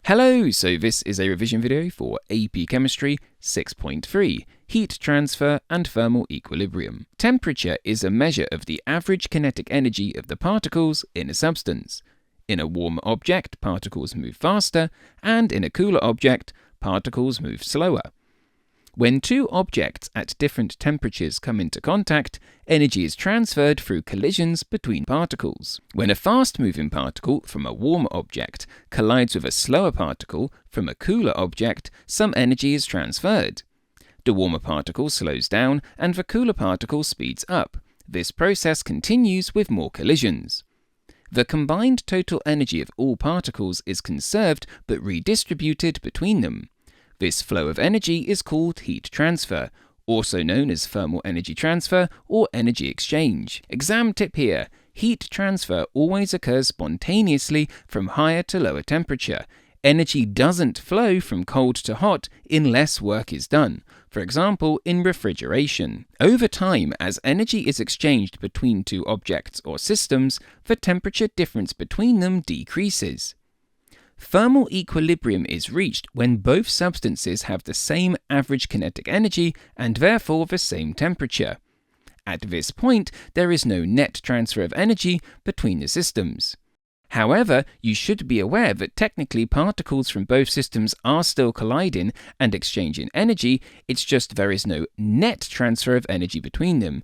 Hello, so this is a revision video for AP Chemistry 6.3, Heat Transfer and Thermal Equilibrium. Temperature is a measure of the average kinetic energy of the particles in a substance. In a warm object, particles move faster, and in a cooler object, particles move slower. When two objects at different temperatures come into contact, energy is transferred through collisions between particles. When a fast-moving particle from a warm object collides with a slower particle from a cooler object, some energy is transferred. The warmer particle slows down and the cooler particle speeds up. This process continues with more collisions. The combined total energy of all particles is conserved but redistributed between them. This flow of energy is called heat transfer, also known as thermal energy transfer or energy exchange. Exam tip here: heat transfer always occurs spontaneously from higher to lower temperature. Energy doesn't flow from cold to hot unless work is done, for example in refrigeration. Over time, as energy is exchanged between two objects or systems, the temperature difference between them decreases. Thermal equilibrium is reached when both substances have the same average kinetic energy and therefore the same temperature. At this point, there is no net transfer of energy between the systems. However, you should be aware that technically particles from both systems are still colliding and exchanging energy, it's just there is no net transfer of energy between them.